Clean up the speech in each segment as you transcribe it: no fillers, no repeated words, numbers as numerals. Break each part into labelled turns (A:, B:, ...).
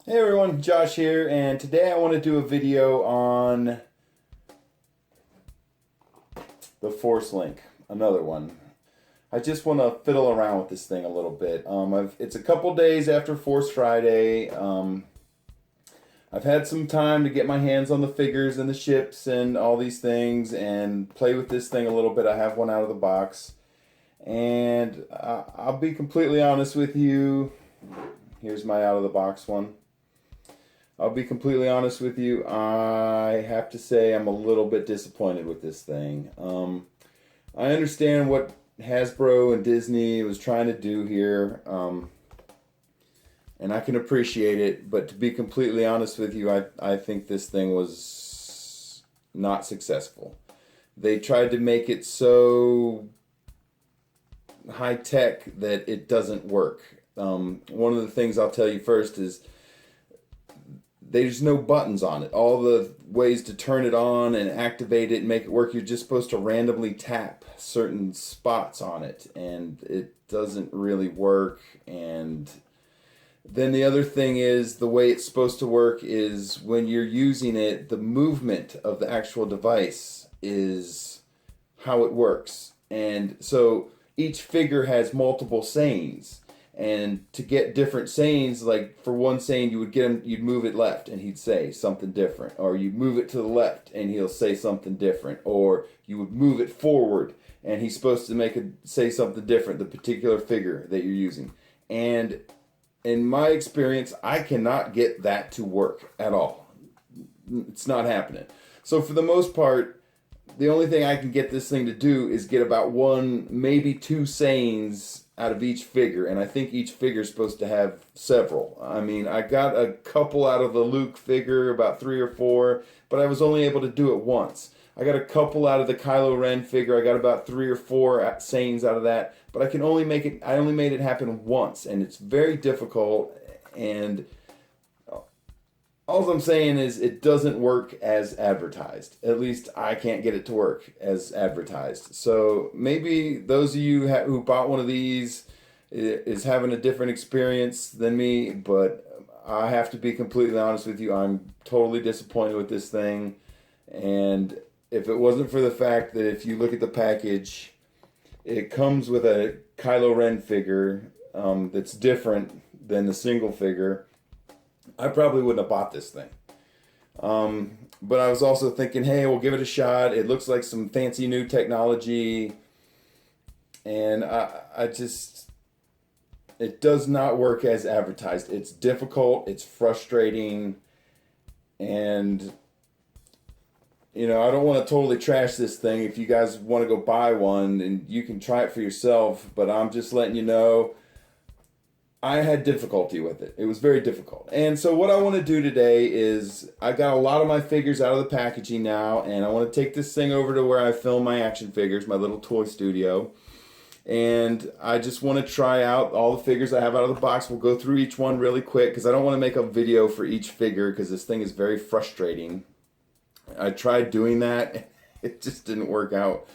A: Hey everyone, Josh here, and today I want to do a video on the Force Link, another one. I just want to fiddle around with this thing a little bit. It's a couple days after Force Friday. I've had some time to get my hands on the figures and the ships and all these things and play with this thing a little bit. I have one out of the box, and I'll be completely honest with you. Here's my out of the box one. I'll be completely honest with you. I have to say I'm a little bit disappointed with this thing. I understand what Hasbro and Disney was trying to do here, and I can appreciate it. But to be completely honest with you, I think this thing was not successful. They tried to make it so high tech that it doesn't work. One of the things I'll tell you first is there's no buttons on it. All the ways to turn it on and activate it and make it work, you're just supposed to randomly tap certain spots on it, and it doesn't really work. And then the other thing is the way it's supposed to work is when you're using it, the movement of the actual device is how it works. And so each figure has multiple sayings. And to get different sayings, like for one saying, you'd move it left and he'd say something different, or you move it to the left and he'll say something different, or you would move it forward and he's supposed to say something different, the particular figure that you're using. And in my experience, I cannot get that to work at all. It's not happening. So for the most part, the only thing I can get this thing to do is get about one, maybe two sayings out of each figure, and I think each figure is supposed to have several. I mean, I got a couple out of the Luke figure, about 3 or 4, but I was only able to do it once. I got a couple out of the Kylo Ren figure. I got about 3 or 4 sayings out of that, but I only made it happen once, and it's very difficult. And all I'm saying is it doesn't work as advertised. At least I can't get it to work as advertised. So maybe those of you who bought one of these is having a different experience than me, but I have to be completely honest with you. I'm totally disappointed with this thing. And if it wasn't for the fact that if you look at the package, it comes with a Kylo Ren figure that's different than the single figure, I probably wouldn't have bought this thing. But I was also thinking, hey, we'll give it a shot. It looks like some fancy new technology. And it does not work as advertised. It's difficult, it's frustrating, and, I don't want to totally trash this thing. If you guys want to go buy one, and you can try it for yourself, but I'm just letting you know, I had difficulty with it. It was very difficult. And so what I want to do today is I got a lot of my figures out of the packaging now, and I want to take this thing over to where I film my action figures, my little toy studio. And I just want to try out all the figures I have out of the box. We'll go through each one really quick because I don't want to make a video for each figure because this thing is very frustrating. I tried doing that. It just didn't work out.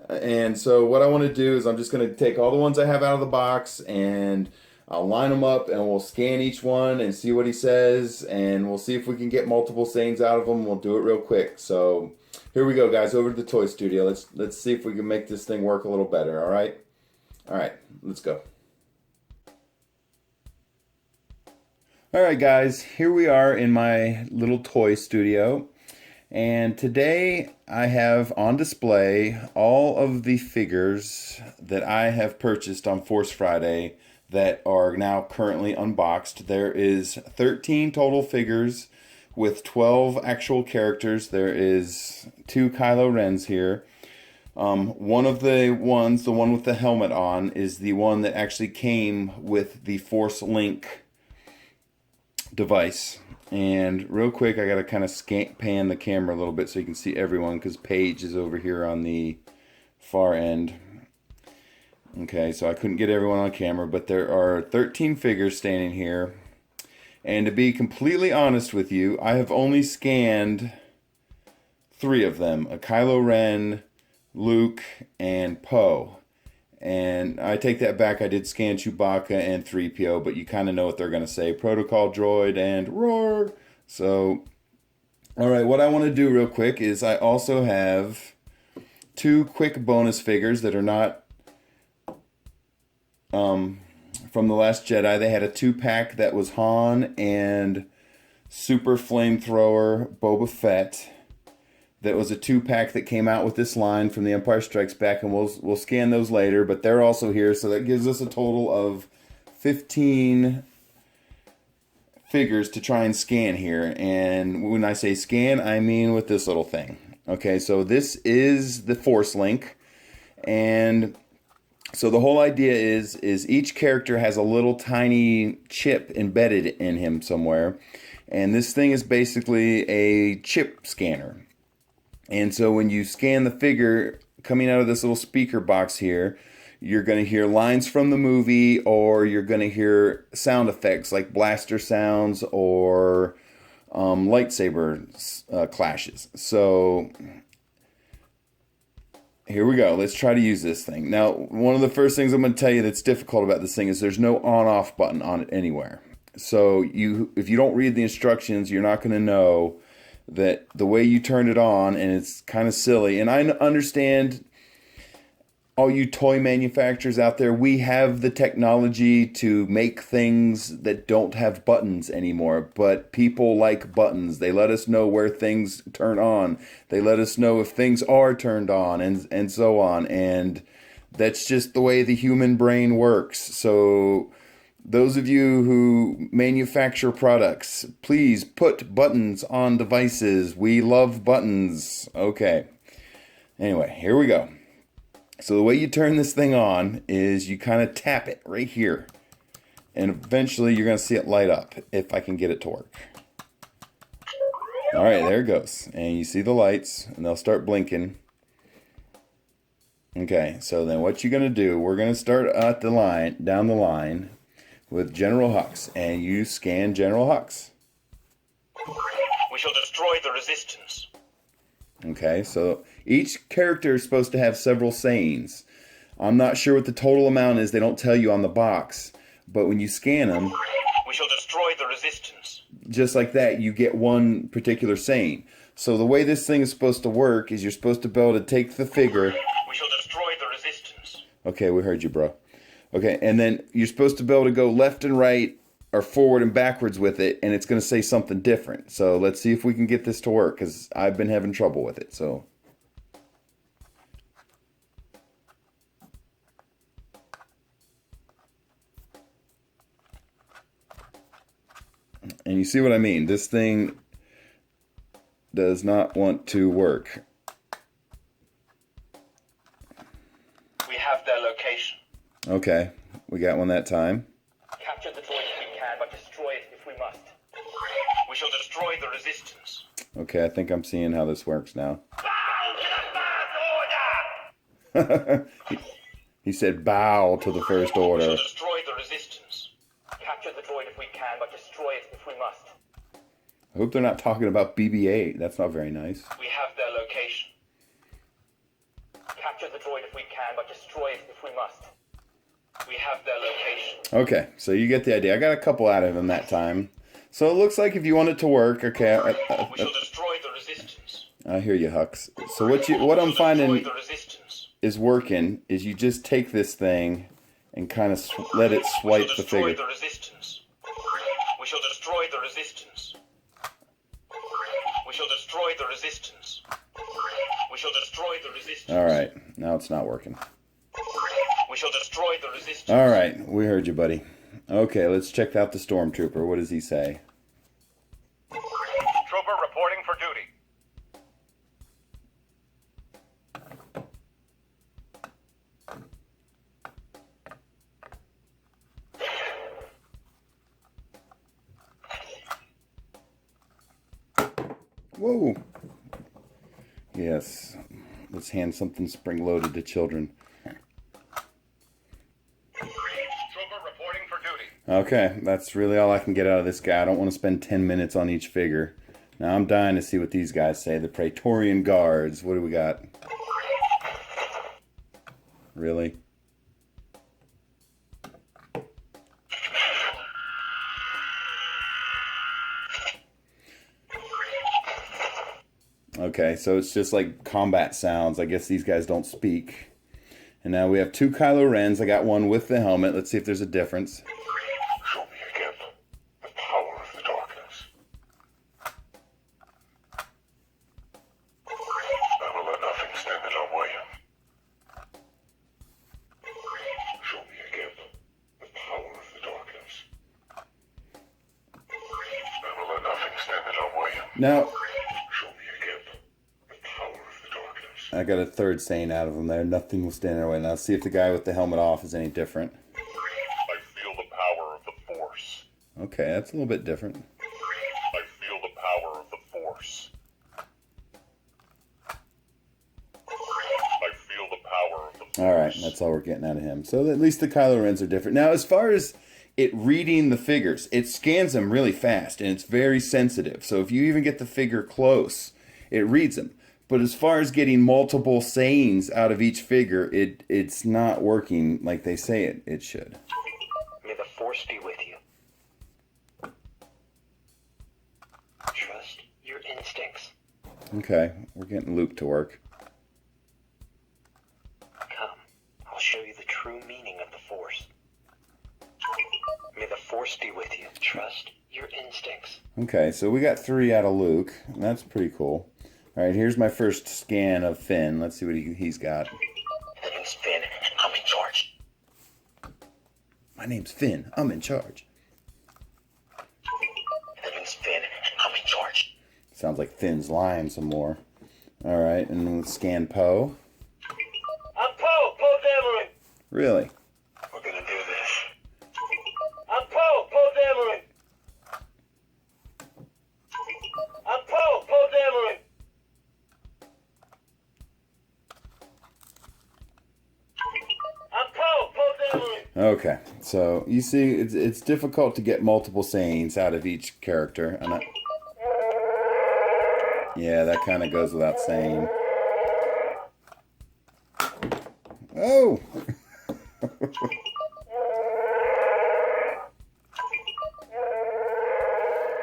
A: And so what I want to do is I'm just going to take all the ones I have out of the box, and I'll line them up and we'll scan each one and see what he says, and we'll see if we can get multiple sayings out of him. We'll do it real quick. So here we go, guys, over to the toy studio. Let's see if we can make this thing work a little better, all right? All right, let's go. All right, guys, here we are in my little toy studio. And today I have on display all of the figures that I have purchased on Force Friday that are now currently unboxed. There is 13 total figures with 12 actual characters. There is 2 Kylo Rens here. One of the ones, the one with the helmet on, is the one that actually came with the Force Link device. And real quick, I gotta kind of pan the camera a little bit so you can see everyone, because Paige is over here on the far end. Okay, so I couldn't get everyone on camera, but there are 13 figures standing here. And to be completely honest with you, I have only scanned 3 of them, a Kylo Ren, Luke, and Poe. And I take that back. I did scan Chewbacca and 3PO, but you kind of know what they're going to say. Protocol droid and roar. So, all right, what I want to do real quick is I also have 2 quick bonus figures that are not from The Last Jedi. They had a 2-pack that was Han and Super Flamethrower Boba Fett. That was a 2-pack that came out with this line from The Empire Strikes Back, and we'll scan those later, but they're also here, so that gives us a total of 15 figures to try and scan here. And when I say scan, I mean with this little thing. Okay, so this is the Force Link, and so the whole idea is each character has a little tiny chip embedded in him somewhere, and this thing is basically a chip scanner. And so when you scan the figure coming out of this little speaker box here, you're going to hear lines from the movie, or you're going to hear sound effects like blaster sounds or lightsaber clashes. So here we go. Let's try to use this thing. Now, one of the first things I'm going to tell you that's difficult about this thing is there's no on-off button on it anywhere. So if you don't read the instructions, you're not going to know that the way you turn it on, and it's kind of silly. And I understand all you toy manufacturers out there, we have the technology to make things that don't have buttons anymore, but people like buttons. They let us know where things turn on. They let us know if things are turned on, and so on. And that's just the way the human brain works. So those of you who manufacture products, please put buttons on devices. We love buttons. Okay. Anyway, here we go. So the way you turn this thing on is you kind of tap it right here. And eventually you're going to see it light up, if I can get it to work. All right, there it goes. And you see the lights, and they'll start blinking. Okay, so then what you're going to do, we're going to start at the line, down the line, with General Hux, and you scan General Hux.
B: We shall destroy the resistance.
A: Okay, so each character is supposed to have several sayings. I'm not sure what the total amount is. They don't tell you on the box. But when you scan them,
B: we shall destroy the resistance.
A: Just like that, you get one particular saying. So the way this thing is supposed to work is you're supposed to be able to take the figure.
B: We shall destroy the resistance.
A: Okay, we heard you, bro. Okay, and then you're supposed to be able to go left and right or forward and backwards with it, and it's going to say something different. So let's see if we can get this to work, because I've been having trouble with it. So, and you see what I mean? This thing does not want to work.
B: We have their location.
A: Okay, we got one that time.
B: Capture the droid if we can, but destroy it if we must. We shall destroy the resistance.
A: Okay, I think I'm seeing how this works now.
B: Bow to the First Order!
A: He said bow to the First Order.
B: We shall destroy the resistance. Capture the droid if we can, but destroy it if we must.
A: I hope they're not talking about BB-8. That's not very nice.
B: We have their location. Capture the droid if we can, but destroy it if we must. We have their location.
A: Okay, so you get the idea. I got a couple out of him that time. So it looks like if you want it to work, okay.
B: We shall destroy the resistance.
A: I hear you, Hux. So what I'm finding
B: The resistance.
A: is working is you just take this thing and kind of let it swipe the figure.
B: We shall destroy the resistance. We shall destroy the resistance. We shall destroy the resistance. We shall destroy the resistance.
A: All right, now it's not working.
B: We shall destroy the resistance.
A: All right, we heard you, buddy. Okay, let's check out the Stormtrooper. What does he say?
B: Trooper reporting for duty.
A: Whoa. Yes, let's hand something spring-loaded to children.
B: Trooper reporting for duty.
A: Okay, that's really all I can get out of this guy. I don't want to spend 10 minutes on each figure. Now I'm dying to see what these guys say. The Praetorian Guards. What do we got? Really? Okay, so it's just like combat sounds. I guess these guys don't speak. And now we have two Kylo Rens. I got one with the helmet. Let's see if there's a difference.
C: Show me again the power of the darkness. I will let nothing stand in our way. Show me again the power of the darkness. I will let nothing stand in our way.
A: Now,
C: Show me again the power of the darkness.
A: I got a third saying out of them there. Nothing will stand in our way. Now, see if the guy with the helmet off is any different.
C: I feel the power of the Force.
A: Okay, that's a little bit different.
C: I feel the power of the Force. I feel the power of the Force.
A: All right, that's all we're getting out of him. So at least the Kylo Rens are different. Now, as far as it reading the figures, it scans them really fast, and it's very sensitive. So if you even get the figure close, it reads them. But as far as getting multiple sayings out of each figure, it's not working like they say it should.
B: May the Force be with you. Trust your instincts.
A: Okay, we're getting Luke to work.
B: Come, I'll show you the true meaning of the Force. May the Force be with you. Trust your instincts.
A: Okay, so we got 3 out of Luke. That's pretty cool. All right, here's my first scan of Finn. Let's see what he's got.
B: My name's Finn, and I'm in charge.
A: My name's Finn. I'm in charge.
B: My name's Finn, and I'm in charge.
A: Sounds like Finn's lying some more. All right, and then let's scan Poe.
B: I'm Poe Dameron.
A: Really?
C: We're gonna do this.
B: I'm Poe Dameron. I'm Poe Dameron. I'm Poe Dameron.
A: Okay, so you see, it's difficult to get multiple sayings out of each character, and yeah, that kind of goes without saying. Oh.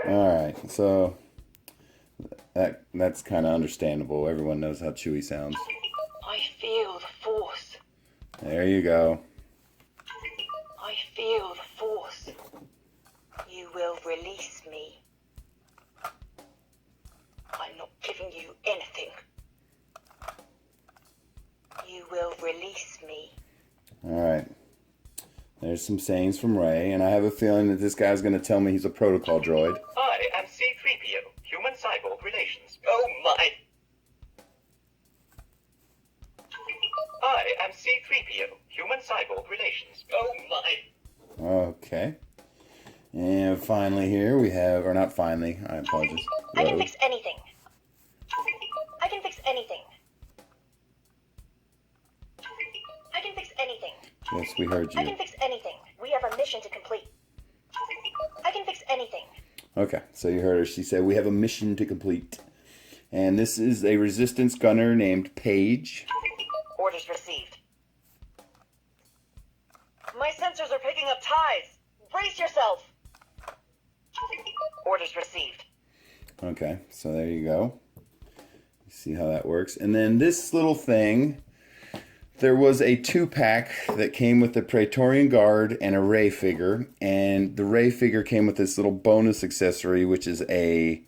A: All right, so that's kind of understandable. Everyone knows how Chewie sounds.
D: I feel the Force.
A: There you go.
D: I feel the Force. You will release me. I'm not giving you anything. You will release me.
A: All right. There's some sayings from Rey, and I have a feeling that this guy's going to tell me he's a protocol droid.
B: I am C-3PO, human-cyborg relations. Oh my! I am C-3PO, human-cyborg relations. Oh my!
A: Okay. And finally here we have, or not finally, I apologize.
D: I can
A: Rose.
D: fix anything. I can fix anything. I can fix anything.
A: Yes, we heard
D: I
A: you.
D: can fix anything. We have a mission to complete. I can fix anything.
A: Okay, so you heard her. She said, we have a mission to complete. And this is a resistance gunner named Paige.
D: Orders received. My sensors are picking up ties. Brace yourself. Orders received.
A: Okay, so there you go. You see how that works. And then this little thing, there was a 2-pack that came with the Praetorian Guard and a Rey figure. And the Rey figure came with this little bonus accessory, which is a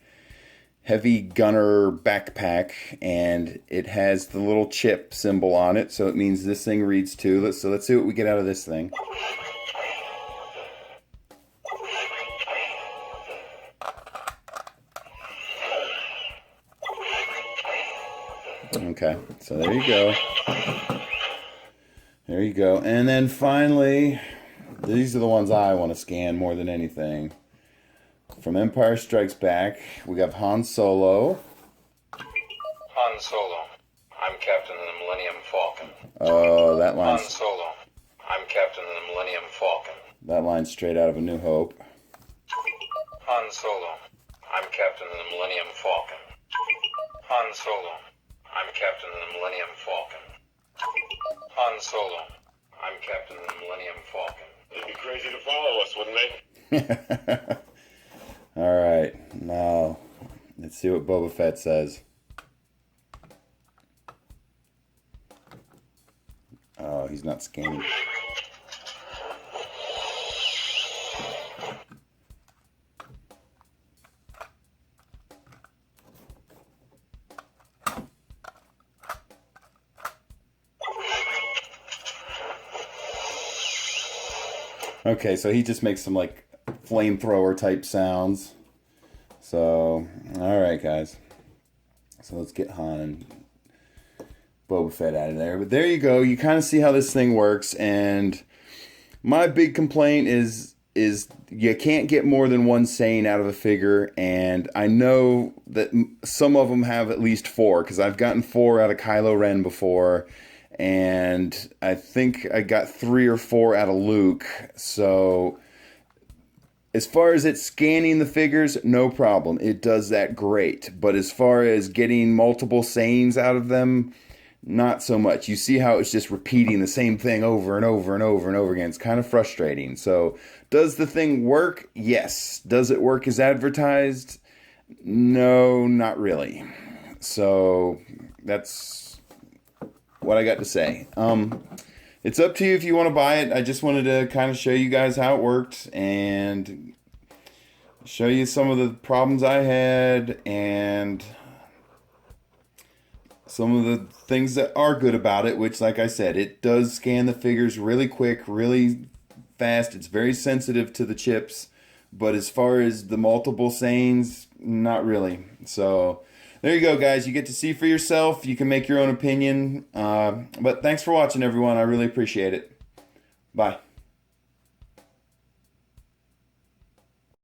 A: heavy gunner backpack. And it has the little chip symbol on it. So it means this thing reads too. So let's see what we get out of this thing. Okay, so there you go. There you go. And then finally, these are the ones I want to scan more than anything. From Empire Strikes Back, we got Han Solo.
E: Han Solo. I'm Captain of the Millennium Falcon.
A: Oh, that
E: Han
A: line's,
E: Solo. I'm Captain of the Millennium Falcon.
A: that line's straight out of A New Hope.
E: Han Solo. I'm Captain of the Millennium Falcon. Han Solo. I'm Captain of the Millennium Falcon. Han Solo. I'm Captain of the Millennium Falcon.
C: They'd be crazy to follow us, wouldn't they?
A: All right, now let's see what Boba Fett says. he's not scanning. Okay, so he just makes some like flamethrower type sounds. So, alright guys. So let's get Han and Boba Fett out of there. But there you go. You kind of see how this thing works. And my big complaint is you can't get more than one Sane out of a figure. And I know that some of them have at least 4. Because I've gotten 4 out of Kylo Ren before. And I think I got 3 or 4 out of Luke. So as far as it scanning the figures, no problem. It does that great. But as far as getting multiple Sanes out of them, not so much. You see how it's just repeating the same thing over and over and over and over again. It's kind of frustrating. So does the thing work? Yes. Does it work as advertised? No, not really. So that's what I got to say. It's up to you if you want to buy it. I just wanted to kind of show you guys how it worked and show you some of the problems I had and some of the things that are good about it, which, like I said, it does scan the figures really quick, really fast. It's very sensitive to the chips, but as far as the multiple Sanes, not really. So there you go, guys. You get to see for yourself. You can make your own opinion. But thanks for watching, everyone. I really appreciate it. Bye.